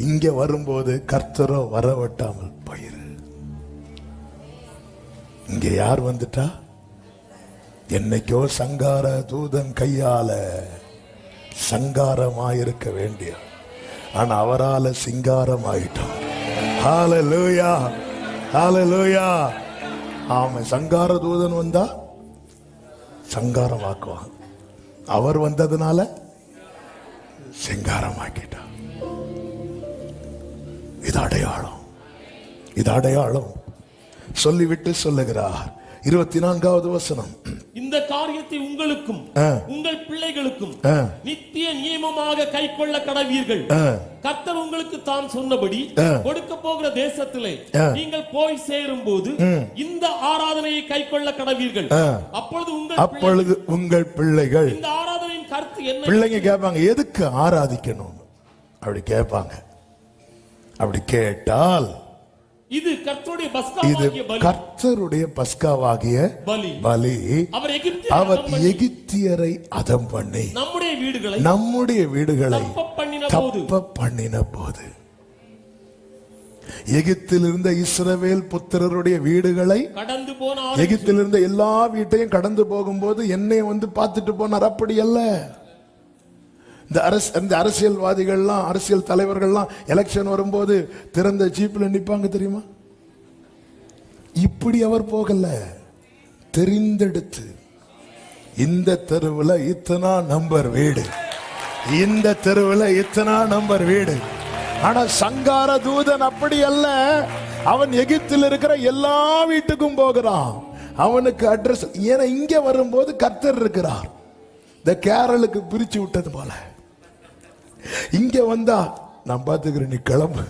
இங்க வரும்போது கர்த்தரோ வரவட்டாமல் போயிரு. இங்க யார் வந்துட்டா? என்னைக்கோ சங்கார தூதன் கையால சங்காரமாயிருக்க வேண்டிய, ஆனா அவரால சிங்காரம் ஆயிட்டோம். ஹல்லேலூயா, ஹல்லேலூயா. ஆமா, சங்கார தூதன் வந்தா சங்காரமாக்குவான், அவர் வந்ததுனால சிங்காரமாக்கிட்டான். இது அடையாளம், இது அடையாளம். சொல்லிவிட்டு சொல்லுகிறார் 24வது வசனம், இந்த காரியத்தை உங்களுக்கும் உங்கள் பிள்ளைகளுக்கும் நித்திய நியமமாக கைக்கொள்ள கடவீர்கள். கர்த்தர் உங்களுக்கு தான் சொன்னபடி கொடுக்க போகிற தேசத்திலே நீங்கள் போய் சேரும் போது இந்த ஆராதனையை கைக்கொள்ள கடவீர்கள். அப்பொழுது உங்கள் பிள்ளைகள், இந்த ஆராதனையின் கருத்து என்ன? பிள்ளைங்க கேட்பாங்க, எதுக்கு ஆராதிக்கணும் அப்படி கேட்பாங்க. அப்படி கேட்டால் இது கர்த்தருடைய பஸ்காவாகிய பலி, கர்த்தருடைய பஸ்காவாகிய பலி. அவர் எகிப்தியரை அதம் பண்ணி நம்முடைய வீடுகளை தப்ப பண்ணின போது, எகிப்தில் இருந்த இஸ்ரவேல் புத்திரருடைய வீடுகளை கடந்து போன, எகிப்தில் இருந்த எல்லா வீட்டையும் கடந்து போகும்போது என்னை வந்து பார்த்துட்டு போனார். அப்படி அல்ல. இந்த அரசியல்வாதிகள்லாம், அரசியல் தலைவர்கள்லாம் எலெக்ஷன் வரும்போது திறந்த ஜீப்ல நிப்பாங்க தெரியுமா? இப்படி அவர் போகல. தெரிந்தெடுத்து, இந்த தெருவில் இத்தனா நம்பர் வீடு, இந்த தெருவில் இத்தனா நம்பர் வீடு. ஆனா சங்கார தூதன் அப்படி அல்ல. அவன் எகிப்தில் இருக்கிற எல்லா வீட்டுக்கும் போகிறான். அவனுக்கு அட்ரஸ், ஏன்னா இங்க வரும்போது கர்த்தர் இருக்கிறார். இந்த கேரளுக்கு பிரிச்சு விட்டது போல இங்க வந்தா நான் பாத்துக்கிறேன், நீ கிளம்பு.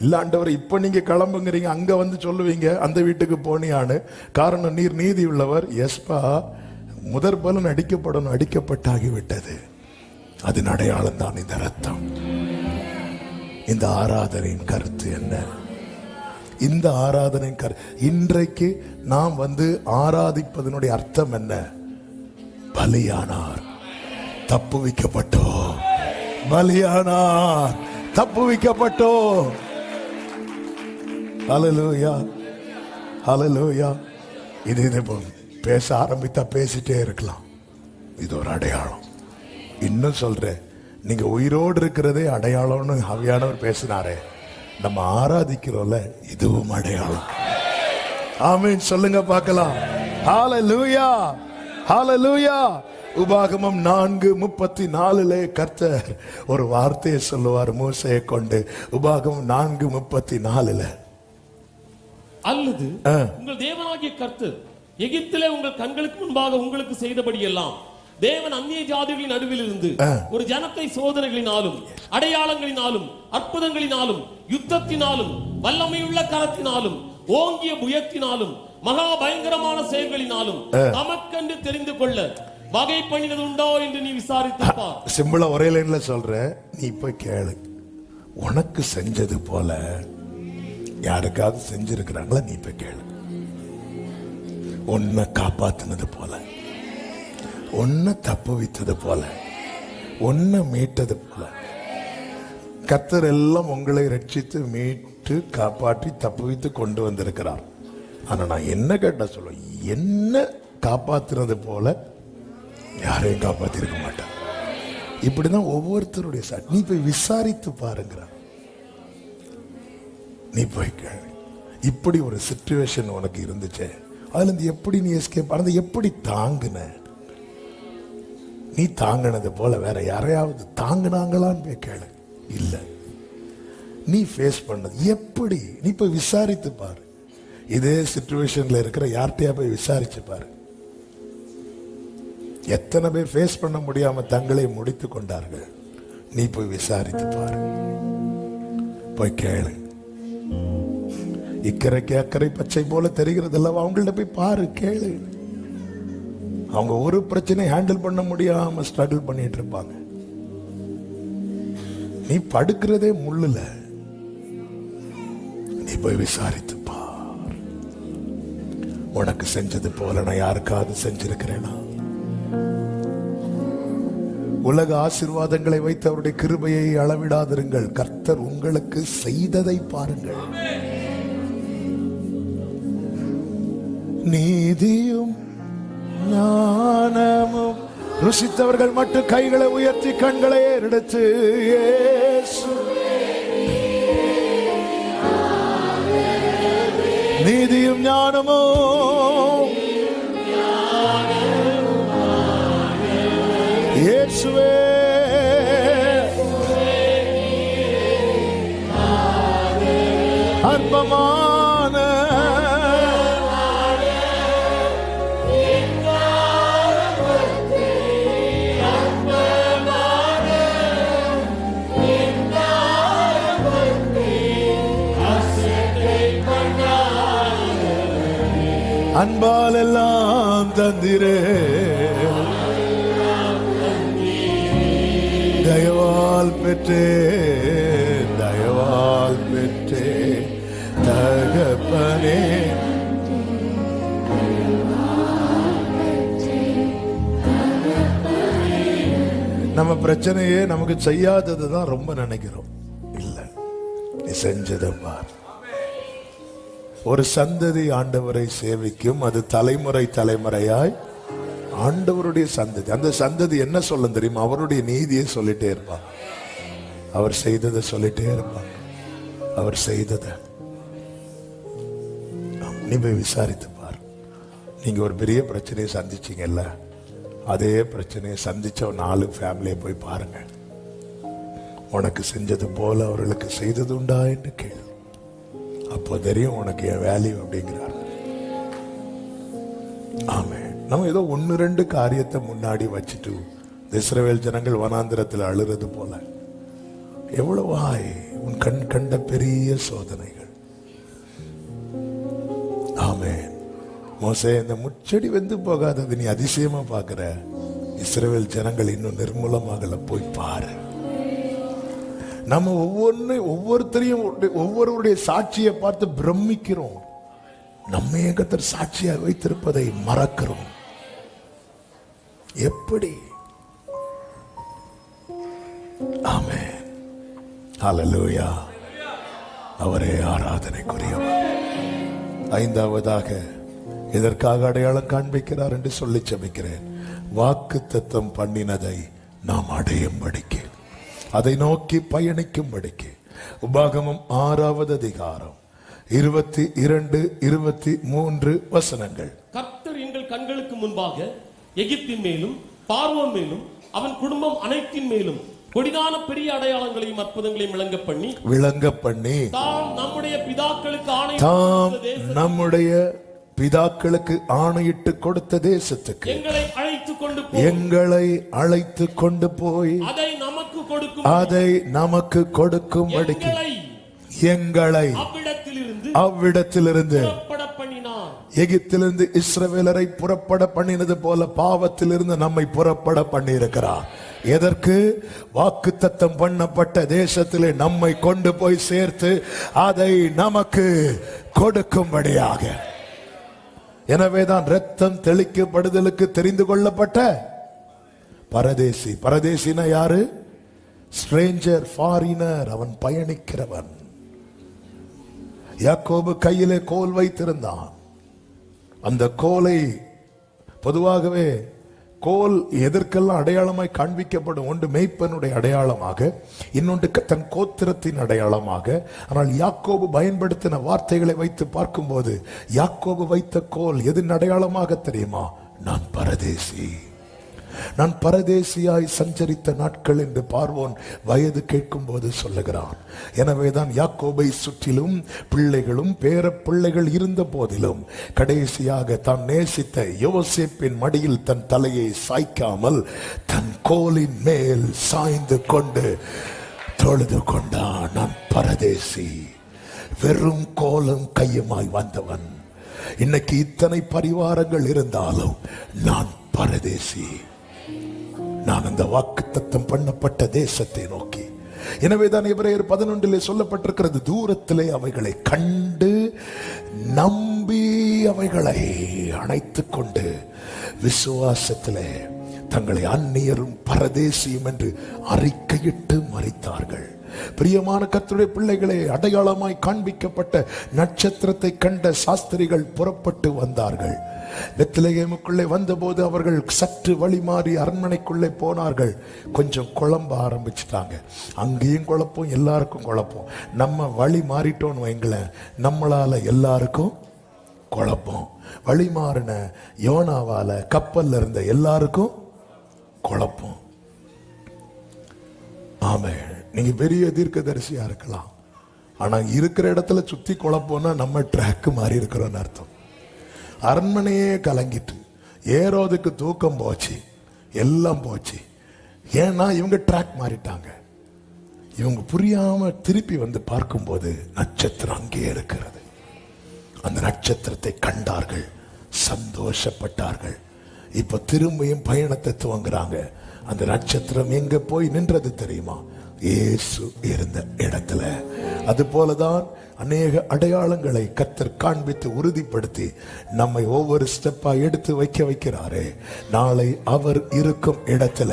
இல்லாண்டவர் இப்ப நீங்க கிளம்புங்கிறீங்க, அங்க வந்து சொல்லுவீங்க அந்த வீட்டுக்கு போனியான்னு. காரணம், நீர் நீதி உள்ளவர். எஸ்பா, முதற் பலன் அடிக்கப்படணும், அடிக்கப்பட்டாகிவிட்டது. அதன் அடையாளம் தான் இந்த ரத்தம். இந்த ஆராதனையின் கருத்து என்ன? இந்த ஆராதனையின் கருத்து, இன்றைக்கு நாம் வந்து ஆராதிப்பதனுடைய அர்த்தம் என்ன? பலியானார், தப்புவிக்கப்பட்டோம். பலியானார், தப்புவிக்கப்பட்டோம். ஹல்லேலூயா, ஹல்லேலூயா. இது பேச ஆரம்பித்தா பேசிட்டே இருக்கலாம். இது ஒரு அடையாளம். இன்னும் சொல்றேன், நீங்க உயிரோடு இருக்கிறதே அடையாளம்னு ஆவியானவர் பேசினாரே. நம்ம ஆராதிக்கிறோம்ல, இதுவும் அடையாளம். ஆமென் சொல்லுங்க பார்க்கலாம். ஹல்லேலூயா, ஹல்லேலூயா. உபாகமம் 4:34 கர்த்தர் ஒரு வார்த்தையை சொல்லுவார் மோசேயை கொண்டு. உபாகமம் 4:34, அல்லது உங்கள் தேவனாகிய கர்த்தர் எகிப்திலே உங்கள் கண்களுக்கு முன்பாக உங்களுக்கு செய்தபடி எல்லாம் தேவன் அந்நிய ஜாதிகளின் நடுவில் இருந்து ஒரு ஜனத்தை சோதனைகளினாலும் அடையாளங்களினாலும் அற்புதங்களினாலும் யுத்தத்தினாலும் வல்லமையுள்ள கரத்தினாலும் ஓங்கிய புயத்தினாலும் மகா பயங்கரமான செயல்களினாலும் தமக்கென்று தெரிந்து கொள்ள வகை பண்ணினது உண்டோ என்று நீ விசாரித்துப்பா. சிம்பிளா ஒரே லைன்ல சொல்ற, நீ போய் கேளு. உனக்கு செஞ்சது போல யாருக்காவது செஞ்சிருக்கிறாங்களா? நீ இப்ப கேளு. உன்னை காப்பாத்தினது போல, உன்னை தப்பு வைத்தது போல, உன்னை மீட்டது போல கர்த்தர் எல்லாம் உங்களை ரட்சித்து மீட்டு காப்பாற்றி தப்பு வைத்து கொண்டு வந்திருக்கிறார். ஆனா நான் என்ன கேட்டா சொல்ல, என்ன காப்பாத்துறது போல யாரையும் காப்பாத்திருக்க மாட்டார். இப்படிதான் ஒவ்வொருத்தருடைய சாட்சி. நீ போய் விசாரித்து பாருங்கிறார். நீ போய் கேளு. இப்படி ஒரு சிச்சுவேஷன் உனக்கு இருந்துச்சு, அதுல இருந்து எப்படி நீ எஸ்கேப் ஆனது, எப்படி தாங்குன? நீ தாங்கினது போல வேற யாரையாவது தாங்கினாங்களான்னு போய் கேளு. இல்ல, நீ ஃபேஸ் பண்ணது எப்படி? நீ போய் விசாரித்து பாரு. இதே சிச்சுவேஷன்ல இருக்கிற யார்கிட்டயா போய் விசாரிச்சு பாரு. எத்தனை பேர் ஃபேஸ் பண்ண முடியாம தங்களை முடித்து கொண்டார்கள். நீ போய் விசாரித்து பாரு, போய் கேளு. இக்கரைக்கு அக்கறை பச்சை போல தெரிகிறது அல்லவா? அவங்கள்ட்ட போய் பாரு, கேளு. அவங்க ஒரு பிரச்சனை ஹேண்டில் பண்ண முடியாம ஸ்ட்ரகிள் பண்ணிட்டு இருப்பாங்க. நீ படுக்கிறதே முள்ளுல. நீ போய் விசாரித்து பார். உனக்கு செஞ்சது போல நான் யாருக்காவது செஞ்சிருக்கிறேனா? உலக ஆசீர்வாதங்களை வைத்து அவருடைய கிருபையை அளவிடாதிருங்கள். கர்த்தர் உங்களுக்கு செய்ததை பாருங்கள். நீதியும் ஞானமும் ருசித்தவர்கள் மட்டும் கைகளை உயர்த்தி கண்களை எடுத்து நீதியும் ஞானமும் இயேசுவே அற்பமான அன்பால் எல்லாம் தந்திரே, தயவால் பெற்றே, தயவால் பெற்றே தகப்பனே. நம்ம பிரச்சனையே நமக்கு செய்யாததுதான் ரொம்ப நினைக்கிறோம். இல்ல, நீ செஞ்சதை பார். ஒரு சந்ததி ஆண்டவரை சேவிக்கும், அது தலைமுறை தலைமுறையாய் ஆண்டவருடைய சந்ததி. அந்த சந்ததி என்ன சொல்ல தெரியுமா? அவருடைய நீதியை சொல்லிட்டே இருப்பான். அவர் செய்ததை சொல்லிட்டே இருப்பான். அவர் செய்ததை நீ போய் விசாரித்து பார். நீங்க ஒரு பெரிய பிரச்சனையை சந்திச்சீங்கல்ல, அதே பிரச்சனையை சந்திச்ச 4 ஃபேமிலியை போய் பாருங்க. உனக்கு செஞ்சது போல அவர்களுக்கு செய்தது உண்டா என்று கேளு. அப்போ தெரியும் உனக்கு என் வேல்யூ அப்படிங்கிறார். ஆமே. நம்ம ஏதோ 1-2 காரியத்தை முன்னாடி வச்சுட்டு இஸ்ரவேல் ஜனங்கள் வனாந்திரத்தில் அழுறது போல எவ்வளவாய் உன் கண் கண்ட பெரிய சோதனைகள். ஆமே. மோசே, இந்த முச்செடி வெந்து போகாதது நீ அதிசயமா பாக்குற. இஸ்ரவேல் ஜனங்கள் இன்னும் நிர்மூலமாகல, போய் பாரு. நம்ம ஒவ்வொருத்தரையும் ஒவ்வொருவருடைய சாட்சியை பார்த்து பிரமிக்கிறோம். நம்ம கர்த்தர் சாட்சியாக வைத்திருப்பதை மறக்கிறோம். எப்படி? ஆமென். ஹல்லேலூயா. அவரே ஆராதனைக்குரியவர். 5ஆவதாக இதற்காக அடையாளம் காண்பிக்கிறார் என்று சொல்லி ஜெபிக்கிறேன். வாக்குத்தத்தம் பண்ணினதை நாம் அடையும்படிக்கு, அதை நோக்கி பயணிக்கும்படிக்கு. உபாகமம் 6வது அதிகாரம் 22, 23 வசனங்கள். கர்த்தர் எங்கள் கண்களுக்கு முன்பாக எகிப்தின் மேலும் பார்வோன் மேலும் அவன் குடும்பம் அனைத்தின் மேலும் கொடிதான பெரிய அடையாளங்களையும் அற்புதங்களையும் விளங்க பண்ணி தாம் நம்முடைய பிதாக்களுக்கு ஆணையிட்டு கொடுத்த தேசத்துக்கு எங்களை அழைத்து கொண்டு போய் அதை நமக்கு கொடுக்கும்படிக்கு எங்களை அவ்விடத்திலிருந்து எகிப்திலிருந்து இஸ்ரவேலரை புறப்பட பண்ணினது போல பாவத்திலிருந்து நம்மை புறப்பட பண்ணி இருக்கிறார். எதற்கு? வாக்குத்தத்தம் பண்ணப்பட்ட தேசத்திலே நம்மை கொண்டு போய் சேர்த்து அதை நமக்கு கொடுக்கும்படியாக. எனவேதான் இரத்தம் தெளிக்கப்படுதலுக்கு தெரிந்து கொள்ளப்பட்ட பரதேசி. பரதேசினா யாரு? ஸ்ட்ரேஞ்சர், ஃபாரினர், அவன் பயணிக்கிறவன். யாக்கோபு கையிலே கோல் வைத்திருந்தான். அந்த கோலை பொதுவாகவே கோல் எதற்கெல்லாம் அடையாளமாய் காண்பிக்கப்படும்? ஒன்று மேய்ப்பனுடைய அடையாளமாக, இன்னொன்று தன் கோத்திரத்தின் அடையாளமாக. ஆனால் யாக்கோபு பயன்படுத்தின வார்த்தைகளை வைத்து பார்க்கும்போது யாக்கோபு வைத்த கோல் எதன் அடையாளமாக தெரியுமா? நான் பரதேசி, நான் பரதேசியாய் சஞ்சரித்த நாட்கள் என்று பார்வோன் வயது கேட்கும் போது சொல்லுகிறான். எனவேதான் யாக்கோபை சுற்றிலும் பிள்ளைகளும் பேர பிள்ளைகள் இருந்த போதிலும் கடைசியாக தான் நேசித்த யோசேப்பின் மடியில் தன் தலையை சாய்க்காமல் தன் கோலின் மேல் சாய்ந்து கொண்டு தொழுது கொண்டான். நான் பரதேசி, வெறும் கோலும் கையுமாய் வந்தவன். இன்னைக்கு இத்தனை பரிவாரங்கள் இருந்தாலும் நான் பரதேசி. நான் அந்த வாக்குத்தத்தம் பண்ணப்பட்ட தேசத்தை நோக்கி. எனவேதான் எபிரேயர் 11 சொல்லப்பட்டிருக்கிறது, தூரத்திலே அவைகளை கண்டு நம்பி அவைகளை அணைத்துக் கொண்டு விசுவாசத்திலே தங்களை அந்நியரும் பரதேசியும் என்று அறிக்கையிட்டு மரித்தார்கள். பிரியமான கர்த்தருடைய பிள்ளைகளே, அடையாளமாய் காண்பிக்கப்பட்ட நட்சத்திரத்தை கண்ட சாஸ்திரிகள் புறப்பட்டு வந்தார்கள். பெத்லகேமுக்குள்ளே வந்தபோது அவர்கள் சற்று வழி மாறி அரண்மனைக்குள்ளே போனார்கள். கொஞ்சம் குழம்ப ஆரம்பிச்சிட்டாங்க. அங்கேயும் குழப்பம், எல்லாருக்கும் குழப்பம். நம்ம வழி மாறிட்டோன்னு வைங்களேன், நம்மளால எல்லாருக்கும் குழப்பம். வழி மாறின யோனாவால கப்பல்ல இருந்த எல்லாருக்கும் குழப்பம். ஆமே, நீங்க பெரிய தீர்க்கதரிசியா இருக்கலாம், ஆனா இருக்கிற இடத்துல சுத்தி குழப்பம்னா நம்ம ட்ராக் மாறி இருக்கிறோம்னு அர்த்தம். அரண்மனையே கலங்கிட்டு, ஏரோதுக்கு தூக்கம் போச்சு, எல்லாம் போச்சு. ஏன்னா இவங்க ட்ராக் மாறிட்டாங்க. இவங்க புரியாம திருப்பி வந்து பார்க்கும்போது நட்சத்திரம் அங்கே இருக்கிறது. அந்த நட்சத்திரத்தை கண்டார்கள், சந்தோஷப்பட்டார்கள். இப்ப திரும்பியும் பயணத்தை துவங்குறாங்க. அந்த நட்சத்திரம் எங்க போய் நின்றது தெரியுமா? இயேசு இருந்த இடத்துல. அது போலதான் அநேக அடையாளங்களை கர்த்தர் காண்பித்து உறுதிப்படுத்தி நம்மை ஒவ்வொரு ஸ்டெப்பா எடுத்து வைக்கிறாரே. நாளை அவர் இருக்கும் இடத்துல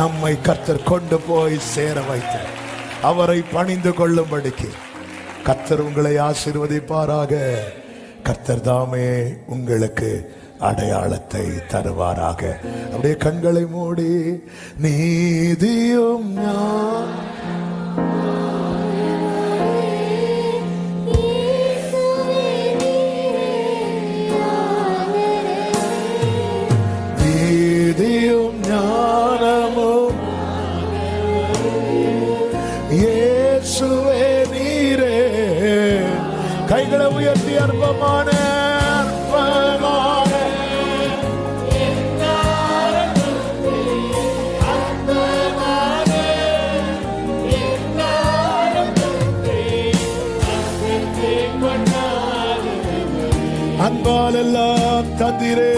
நம்மை கர்த்தர் கொண்டு போய் சேர வைத்து அவரை பணிந்து கொள்ளும்படிக்கு கர்த்தர் உங்களை ஆசீர்வதிப்பாராக. கர்த்தர் தாமே உங்களுக்கு அடையாளத்தை தருவாராக. அப்படியே கண்களை மூடி, நீதியும் நீதியும் ஞானமும் இயேசுவே நீரே. கைகளை உயர்த்தி அற்பமான அன்பால் எல்லாம் தந்திரே.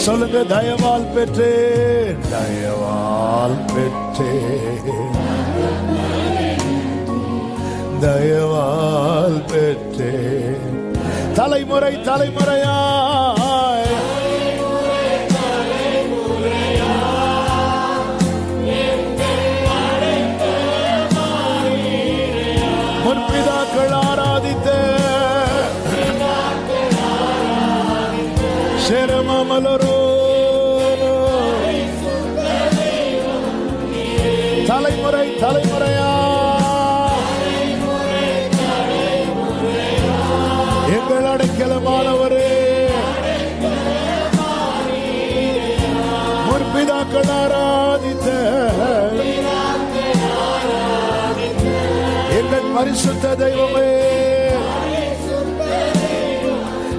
சொல்லுங்க, தயவால் பெற்றேன், தயவால் பெற்றேன், தயவால் பெற்றேன். தலைமுறை தலைமுறையாய் முற்பிதாக்கள் ஆராதித்த சேரமாமலரோ தலைமுறை தலைமுறையா எங்கள் அடைக்கலமானவரே, முற்பிதாக்கள் ஆராதித்த எங்கள் பரிசுத்த தெய்வமே.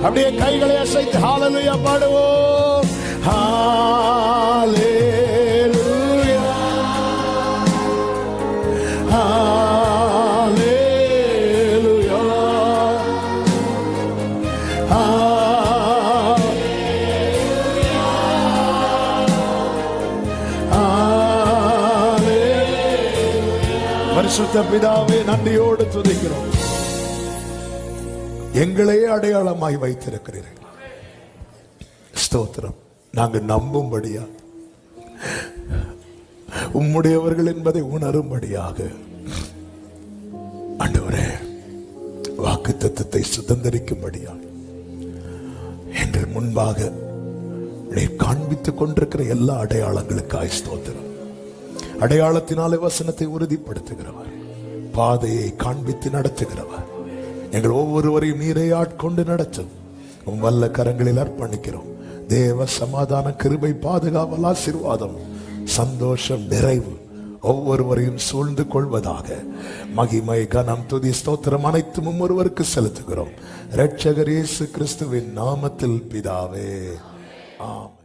அப்படியே கைகளை அசைத்து ஹalleluya பாடுவோம். ஹalleluya, ஹalleluya, பரிசுத்த பிதாவே, நன்றியோடு துதிக்கிறோம். எங்களையே அடையாளமாய் வைத்திருக்கிறீர்கள். ஸ்தோத்திரம். நாங்கள் நம்பும்படியா, உம்முடையவர்கள் என்பதை உணரும்படியாக ஆண்டவரே வாக்குத்தத்தத்தை சுதந்தரிக்கும்படியா எங்கள் முன்பாக நீர் காண்பித்துக் கொண்டிருக்கிற எல்லா அடையாளங்களுக்காய் ஸ்தோத்திரம். அடையாளத்தினாலே வசனத்தை உறுதிப்படுத்துகிறவர், பாதையை காண்பித்து நடத்துகிறவர். எங்கள் ஒவ்வொருவரையும் நீரை ஆட்கொண்டு நடத்தும் உம் வல்ல கரங்களில் அர்ப்பணிக்கிறோம். தேவ சமாதான, கிருபை, பாதுகாவல், ஆசீர்வாதம், சந்தோஷம், நிறைவு ஒவ்வொருவரையும் சூழ்ந்து கொள்வதாக. மகிமை, கனம், துதி, ஸ்தோத்திரம் அனைத்தும் ஒருவருக்கு செலுத்துகிறோம். இரட்சகர் இயேசு கிறிஸ்துவின் நாமத்தில் பிதாவே, ஆமென்.